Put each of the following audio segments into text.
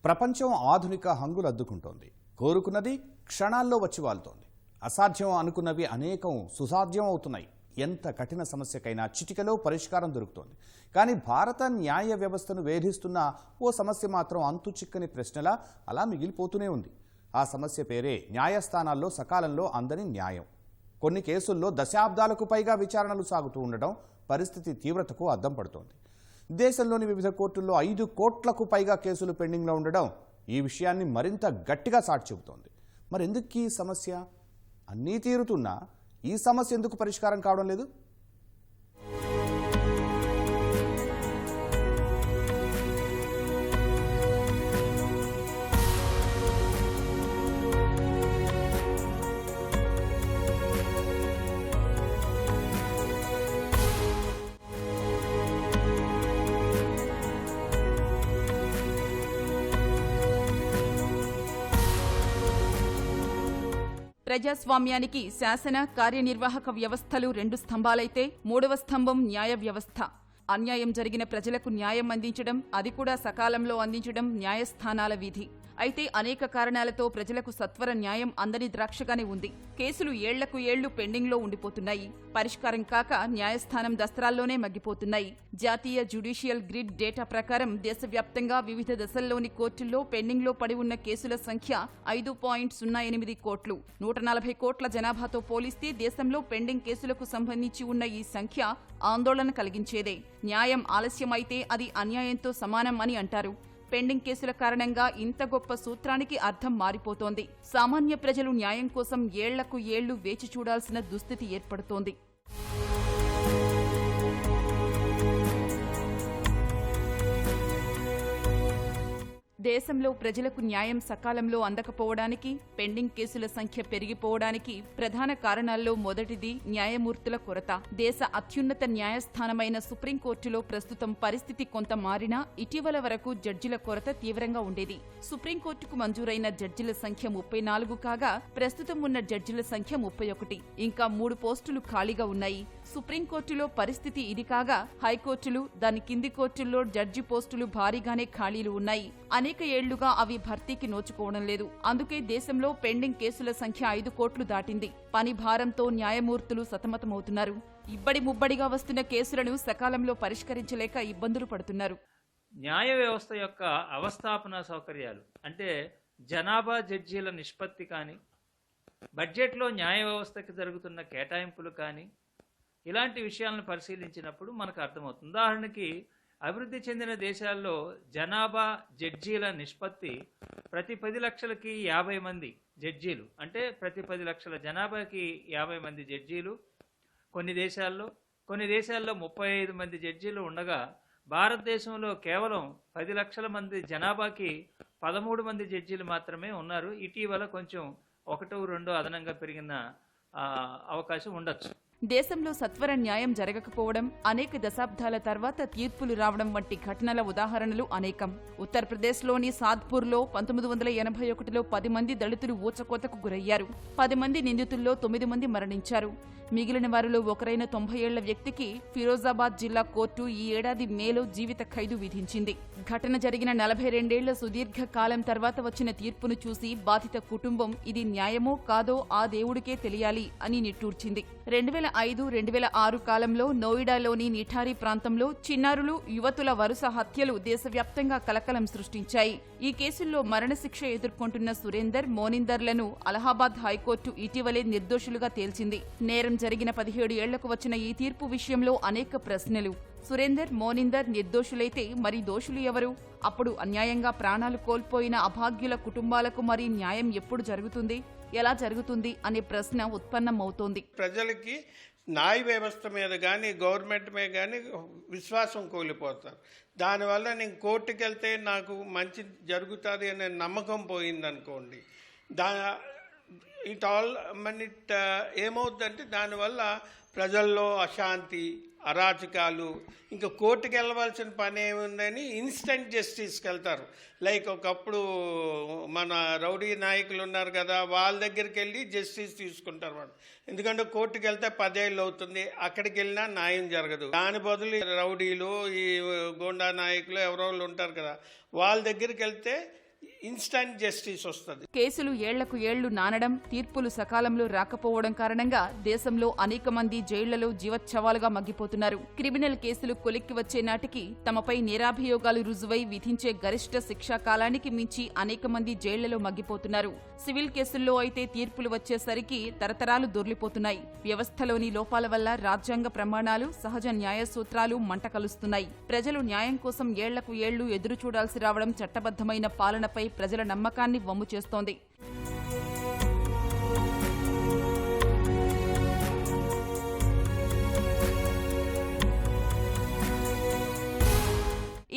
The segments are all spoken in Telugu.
ప్రపంచం ఆధునిక హంగులు అద్దుకుంటోంది. కోరుకున్నది క్షణాల్లో వచ్చి వాలుతోంది. అసాధ్యం అనుకున్నవి అనేకం సుసాధ్యం అవుతున్నాయి. ఎంత కఠిన సమస్యకైనా చిటికలో పరిష్కారం దొరుకుతోంది. కానీ భారత న్యాయ వ్యవస్థను వేధిస్తున్న ఓ సమస్య మాత్రం అంతు చిక్కని ప్రశ్నలా అలా మిగిలిపోతూనే ఉంది. ఆ సమస్య పేరే న్యాయస్థానాల్లో సకాలంలో అందని న్యాయం. కొన్ని కేసుల్లో దశాబ్దాలకు పైగా విచారణలు సాగుతూ ఉండడం పరిస్థితి తీవ్రతకు అద్దం పడుతోంది. దేశంలోని వివిధ కోర్టుల్లో 5 కోట్లకు పైగా కేసులు పెండింగ్లో ఉండడం ఈ విషయాన్ని మరింత గట్టిగా సాటి చెబుతోంది. మరి ఎందుకు ఈ సమస్య? అన్నీ తీరుతున్నా ఈ సమస్య ఎందుకు పరిష్కారం కావడం లేదు? ప్రజాస్వామ్యానికి శాసన కార్యనిర్వాహక వ్యవస్థలు 2 స్తంభాలైతే 3వ స్తంభం న్యాయ వ్యవస్థ. అన్యాయం జరిగిన ప్రజలకు న్యాయం అందించడం, అది కూడా సకాలంలో అందించడం న్యాయస్థానాల విధి. అయితే అనేక కారణాలతో ప్రజలకు సత్వర న్యాయం అందని ద్రాక్షగానే ఉంది. కేసులు ఏళ్లకు ఏళ్లు పెండింగ్లో ఉండిపోతున్నాయి. పరిష్కారం కాక న్యాయస్థానం దస్త్రాల్లోనే మగ్గిపోతున్నాయి. జాతీయ జ్యుడిషియల్ గ్రిడ్ డేటా ప్రకారం దేశవ్యాప్తంగా వివిధ దశల్లోని కోర్టుల్లో పెండింగ్లో పడి ఉన్న కేసుల సంఖ్య 5.08 కోట్లు. 140 కోట్ల జనాభాతో పోలిస్తే దేశంలో పెండింగ్ కేసులకు సంబంధించి ఉన్న ఈ సంఖ్య ఆందోళన కలిగించేదే. న్యాయం ఆలస్యమైతే అది అన్యాయంతో సమానం అని అంటారు. పెండింగ్ కేసుల కారణంగా ఇంత గొప్ప సూత్రానికి అర్థం మారిపోతోంది. సామాన్య ప్రజలు న్యాయం కోసం ఏళ్లకు ఏళ్లు వేచి చూడాల్సిన దుస్థితి ఏర్పడుతోంది. దేశంలో ప్రజలకు న్యాయం సకాలంలో అందకపోవడానికి, పెండింగ్ కేసుల సంఖ్య పెరిగిపోవడానికి ప్రధాన కారణాల్లో మొదటిది న్యాయమూర్తుల కొరత. దేశ అత్యున్నత న్యాయస్థానమైన సుప్రీంకోర్టులో ప్రస్తుతం పరిస్థితి కొంత మారినా ఇటీవల వరకు జడ్జిల కొరత తీవ్రంగా ఉండేది. సుప్రీంకోర్టుకు మంజూరైన జడ్జిల సంఖ్య 34 కాగా ప్రస్తుతం ఉన్న జడ్జిల సంఖ్య 31. ఇంకా 3 పోస్టులు ఖాళీగా ఉన్నాయి. సుప్రీంకోర్టులో పరిస్థితి ఇది కాగా హైకోర్టులు, దాని కింది కోర్టుల్లో జడ్జి పోస్టులు భారీగానే ఖాళీలు ఉన్నాయి. అనేక ఏళ్లుగా అవి భర్తీకి నోచుకోవడం లేదు. అందుకే దేశంలో పెండింగ్ కేసుల సంఖ్య 5 కోట్లు దాటింది. పని భారంతో న్యాయమూర్తులు సతమతమవుతున్నారు. ఇబ్బడి ముబ్బడిగా వస్తున్న కేసులను సకాలంలో పరిష్కరించలేక ఇబ్బందులు పడుతున్నారు. న్యాయ వ్యవస్థ యొక్క అవస్థాపన సౌకర్యాలు అంటే జనాభా జడ్జీల నిష్పత్తి కానీ, బడ్జెట్లో న్యాయ వ్యవస్థకి జరుగుతున్న కేటాయింపులు కానీ, ఇలాంటి విషయాలను పరిశీలించినప్పుడు మనకు అర్థమవుతుంది. ఉదాహరణకి అభివృద్ధి చెందిన దేశాల్లో జనాభా జడ్జీల నిష్పత్తి ప్రతి 10 లక్షలకి 50 మంది జడ్జీలు, అంటే ప్రతి 10 లక్షల జనాభాకి 50 మంది జడ్జీలు. కొన్ని దేశాల్లో 35 మంది జడ్జీలు ఉండగా భారతదేశంలో కేవలం 10 లక్షల మంది జనాభాకి 13 మంది జడ్జీలు మాత్రమే ఉన్నారు. ఇటీవల కొంచెం 1-2 అదనంగా పెరిగిన అవకాశం ఉండొచ్చు. దేశంలో సత్వర న్యాయం జరగకపోవడం, అనేక దశాబ్దాల తర్వాత తీర్పులు రావడం వంటి ఘటనల ఉదాహరణలు అనేకం. ఉత్తరప్రదేశ్లోని సాద్పూర్లో 1981లో 10 మంది దళితులు ఊచకోతకు గురయ్యారు. 10 మంది నిందితుల్లో 9 మంది మరణించారు. మిగిలిన వారిలో ఒకరైన 90 ఏళ్ల వ్యక్తికి ఫిరోజాబాద్ జిల్లా కోర్టు ఈ ఏడాది మేలో జీవిత ఖైదు విధించింది. ఘటన జరిగిన 42 ఏళ్ల సుదీర్ఘ కాలం తర్వాత వచ్చిన తీర్పును చూసి బాధిత కుటుంబం ఇది న్యాయమో కాదో ఆ దేవుడికే తెలియాలి అని నిట్టూర్చింది. 2005-2006 కాలంలో నోయిడాలోని నిఠారీ ప్రాంతంలో చిన్నారులు, యువతుల వరుస హత్యలు దేశవ్యాప్తంగా కలకలం సృష్టించాయి. ఈ కేసుల్లో మరణశిక్ష ఎదుర్కొంటున్న సురేందర్, మోనిందర్లను అలహాబాద్ హైకోర్టు ఇటీవలే నిర్దోషులుగా తేల్చింది. నేరం జరిగిన 17 ఏళ్లకు వచ్చిన ఈ తీర్పు విషయంలో అనేక ప్రశ్నలు. సురేందర్, మోనిందర్ నిర్దోషులైతే మరి దోషులు ఎవరు? అప్పుడు అన్యాయంగా ప్రాణాలు కోల్పోయిన అభాగ్యుల కుటుంబాలకు మరి న్యాయం ఎప్పుడు జరుగుతుంది, ఎలా జరుగుతుంది అనే ప్రశ్న ఉత్పన్నమవుతోంది. ప్రజలకి న్యాయ వ్యవస్థ మీద కానీ, గవర్నమెంట్ మీద కానీ విశ్వాసం కోల్పోతారు. దానివల్ల నేను కోర్టుకు వెళ్తే నాకు మంచి జరుగుతుంది అనే నమ్మకం పోయిందనుకోండి. ఏమవుతుందంటే దానివల్ల ప్రజల్లో అశాంతి, అరాచకాలు, ఇంకా కోర్టుకు వెళ్ళవలసిన పని ఏముందని ఇన్స్టెంట్ జస్టిస్కి వెళ్తారు. లైక్ ఒకప్పుడు మన రౌడీ నాయకులు ఉన్నారు కదా, వాళ్ళ దగ్గరికి వెళ్ళి జస్టిస్ తీసుకుంటారు వాళ్ళు. ఎందుకంటే కోర్టుకు వెళ్తే 10 ఏళ్ళు అవుతుంది, అక్కడికి వెళ్ళినా న్యాయం జరగదు. దాని బదులు రౌడీలు, ఈ గోండా నాయకులు ఎవరో ఉంటారు కదా, వాళ్ళ దగ్గరికి వెళ్తే ఇన్స్టంట్ జస్టిస్ వస్తుంది. కేసులు ఏళ్లకు ఏళ్లు నానడం, తీర్పులు సకాలంలో రాకపోవడం కారణంగా దేశంలో అనేక మంది జైళ్లలో జీవచ్ఛవాలుగా మగ్గిపోతున్నారు. క్రిమినల్ కేసులు కొలిక్కి వచ్చే నాటికి తమపై నేరాభియోగాలు రుజువై విధించే గరిష్ట శిక్షా కాలానికి మించి అనేక మంది జైళ్లలో మగ్గిపోతున్నారు. సివిల్ కేసుల్లో అయితే తీర్పులు వచ్చేసరికి తరతరాలు దొర్లిపోతున్నాయి. వ్యవస్థలోని లోపాల వల్ల రాజ్యాంగ ప్రమాణాలు, సహజ న్యాయ సూత్రాలు మంట కలుస్తున్నాయి. ప్రజలు న్యాయం కోసం ఏళ్లకు ఏళ్లు ఎదురు చూడాల్సి రావడం చట్టబద్ధమైన పాలనపై ప్రజల నమ్మకాన్ని వమ్ము చేస్తోంది.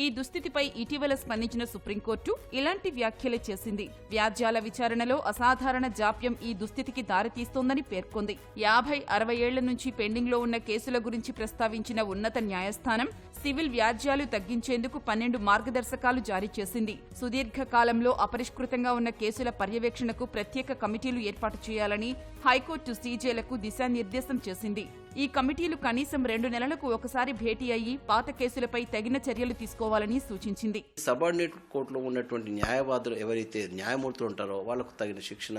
ఈ దుస్థితిపై ఇటీవల స్పందించిన సుప్రీంకోర్టు ఇలాంటి వ్యాఖ్యలే చేసింది. వ్యాజ్యాల విచారణలో అసాధారణ జాప్యం ఈ దుస్థితికి దారితీస్తోందని పేర్కొంది. 50-60 ఏళ్ల నుంచి పెండింగ్లో ఉన్న కేసుల గురించి ప్రస్తావించిన ఉన్నత న్యాయస్థానం సివిల్ వ్యాజ్యాలు తగ్గించేందుకు 12 మార్గదర్శకాలు జారీ చేసింది. సుదీర్ఘ కాలంలో అపరిష్కృతంగా ఉన్న కేసుల పర్యవేక్షణకు ప్రత్యేక కమిటీలు ఏర్పాటు చేయాలని హైకోర్టు సీజేలకు దిశానిర్దేశం చేసింది. ఈ కమిటీలు కనీసం 2 నెలలకు ఒకసారి భేటీ అయ్యి పాత కేసులపై తగిన చర్యలు తీసుకోవాలని సూచించింది. సబార్డినేట్ కోర్టులో ఉన్నటువంటి న్యాయవాదులు ఎవరైతే న్యాయమూర్తులు ఉంటారో వాళ్లకు తగిన శిక్షణ,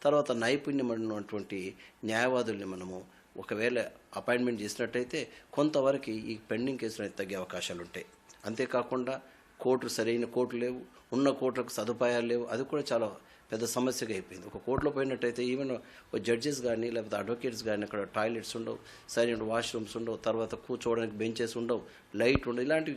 తర్వాత నైపుణ్యం ఉన్నటువంటి న్యాయవాదుల్ని మనము ఒకవేళ అపాయింట్మెంట్ చేసినట్టయితే కొంతవరకు ఈ పెండింగ్ కేసులు తగ్గే అవకాశాలు ఉంటాయి. అంతేకాకుండా సరైన కోర్టు లేవు, ఉన్న కోర్టులకు సదుపాయాలు లేవు. అది కూడా చాలా పెద్ద సమస్యగా అయిపోయింది. ఒక కోర్టులో పోయినట్టయితే ఈవెన్ జడ్జెస్ కానీ లేకపోతే అడ్వకేట్స్ కానీ అక్కడ టాయిలెట్స్ ఉండవు, సరైన వాష్రూమ్స్ ఉండవు, తర్వాత కూర్చోవడానికి బెంచెస్ ఉండవు, లైట్ ఉండవు. ఇలాంటి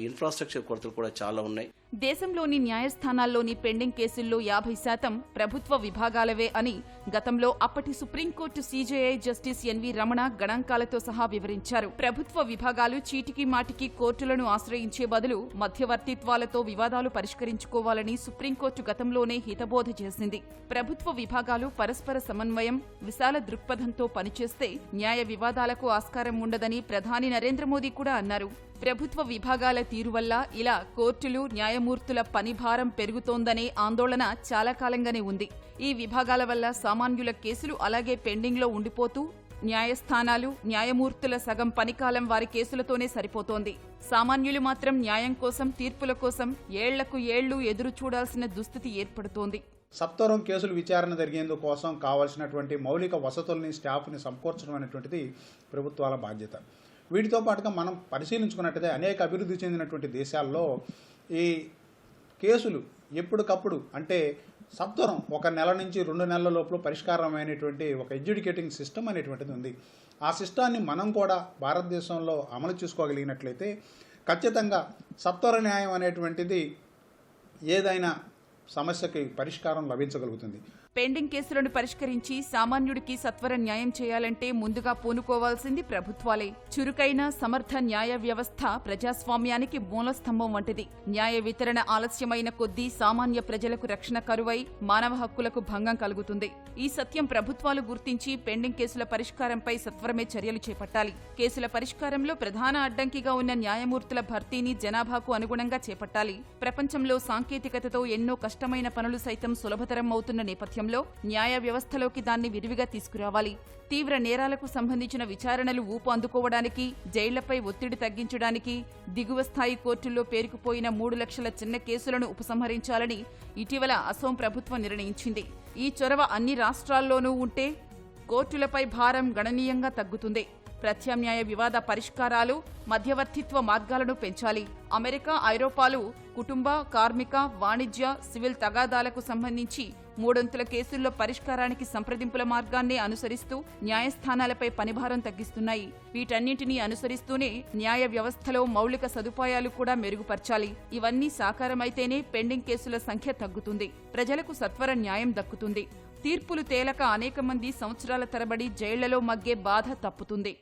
ఇన్ఫ్రాస్ట్రక్చర్ కొరతలు కూడా చాలా ఉన్నాయి. దేశంలోని న్యాయస్థానాల్లోని పెండింగ్ కేసుల్లో 50% ప్రభుత్వ విభాగాలవే అని గతంలో అప్పటి Supreme Court CJI justice NV Ramana గణాంకాలతో సహా వివరించారు. ప్రభుత్వ విభాగాలు చీటికి మాటికి కోర్టులను ఆశ్రయించే బదులు మధ్యవర్తిత్వాలతో వివాదాలు పరిష్కరించుకోవాలని సుప్రీంకోర్టు గతంలోనే హితబోధ చేసింది. ప్రభుత్వ విభాగాలు పరస్పర సమన్వయం, విశాల దృక్పథంతో పనిచేస్తే న్యాయ వివాదాలకు ఆస్కారం ఉండదని ప్రధాని నరేంద్ర మోదీ కూడా అన్నారు. ప్రభుత్వ విభాగాల తీరు వల్ల ఇలా కోర్టులు, న్యాయమూర్తుల పనిభారం పెరుగుతోందనే ఆందోళన చాలా కాలంగానే ఉంది. ఈ విభాగాల వల్ల సామాన్యుల కేసులు అలాగే పెండింగ్లో ఉండిపోతూ న్యాయస్థానాలు, న్యాయమూర్తుల సగం పనికాలం వారి కేసులతోనే సరిపోతోంది. సామాన్యులు మాత్రం న్యాయం కోసం, తీర్పుల కోసం ఏళ్లకు ఏళ్లు ఎదురు చూడాల్సిన దుస్థితి ఏర్పడుతోంది. సత్వరం కేసులు విచారణ జరిగేందుకు కోసం కావాల్సినటువంటి మౌలిక వసతుల్ని, స్టాఫ్ని సమకూర్చడం అనేటువంటిది ప్రభుత్వాల బాధ్యత. వీటితో పాటుగా మనం పరిశీలించుకున్నట్టయితే అనేక అభివృద్ధి చెందినటువంటి దేశాల్లో ఈ కేసులు ఎప్పటికప్పుడు అంటే సత్వరం 1 నెల నుంచి 2 నెలల లోపల పరిష్కారమైనటువంటి ఒక ఎడ్యుకేటింగ్ సిస్టమ్ అనేటువంటిది ఉంది. ఆ సిస్టాన్ని మనం కూడా భారతదేశంలో అమలు చేసుకోగలిగినట్లయితే ఖచ్చితంగా సత్వర న్యాయం అనేటువంటిది ఏదైనా సమస్యకి పరిష్కారం లభించగలుగుతుంది. పెండింగ్ కేసులను పరిష్కరించి సామాన్యుడికి సత్వర న్యాయం చేయాలంటే ముందుగా పూనుకోవాల్సింది ప్రభుత్వాలే. చురుకైన సమర్థ న్యాయ వ్యవస్థ ప్రజాస్వామ్యానికి మూలస్తంభం వంటిది. న్యాయ వితరణ ఆలస్యమైన కొద్దీ సామాన్య ప్రజలకు రక్షణ కరువై మానవ హక్కులకు భంగం కలుగుతుంది. ఈ సత్యం ప్రభుత్వాలు గుర్తించి పెండింగ్ కేసుల పరిష్కారంపై సత్వరమే చర్యలు చేపట్టాలి. కేసుల పరిష్కారంలో ప్రధాన అడ్డంకిగా ఉన్న న్యాయమూర్తుల భర్తీని జనాభాకు అనుగుణంగా చేపట్టాలి. ప్రపంచంలో సాంకేతికతతో ఎన్నో కష్టమైన పనులు సైతం సులభతరం అవుతున్న నేపథ్యంలో న్యాయ వ్యవస్థలోకి దాన్ని విరివిగా తీసుకురావాలి. తీవ్ర నేరాలకు సంబంధించిన విచారణలు ఊపు అందుకోవడానికి, జైళ్లపై ఒత్తిడి తగ్గించడానికి, దిగువ స్థాయి కోర్టుల్లో పేరుకుపోయిన 3 లక్షల చిన్న కేసులను ఉపసంహరించాలని ఇటీవల అసోం ప్రభుత్వం నిర్ణయించింది. ఈ చొరవ అన్ని రాష్ట్రాల్లోనూ ఉంటే కోర్టులపై భారం గణనీయంగా తగ్గుతుంది. ప్రత్యామ్నాయ వివాద పరిష్కారాలు, మధ్యవర్తిత్వ మార్గాలను పెంచాలి. అమెరికా, ఐరోపాలు కుటుంబ, కార్మిక, వాణిజ్య, సివిల్ తగాదాలకు సంబంధించి 3 కేసుల్లో పరిష్కారానికి సంప్రదింపుల మార్గాన్నే అనుసరిస్తూ న్యాయస్థానాలపై పనిభారం తగ్గిస్తున్నాయి. వీటన్నింటినీ అనుసరిస్తూనే న్యాయ వ్యవస్థలో మౌలిక సదుపాయాలు కూడా మెరుగుపరచాలి. ఇవన్నీ సాకారమైతేనే పెండింగ్ కేసుల సంఖ్య తగ్గుతుంది, ప్రజలకు సత్వర న్యాయం దక్కుతుంది. తీర్పులు తేలక అనేక మంది సంవత్సరాల తరబడి జైళ్లలో మగ్గే బాధ తప్పుతుంది.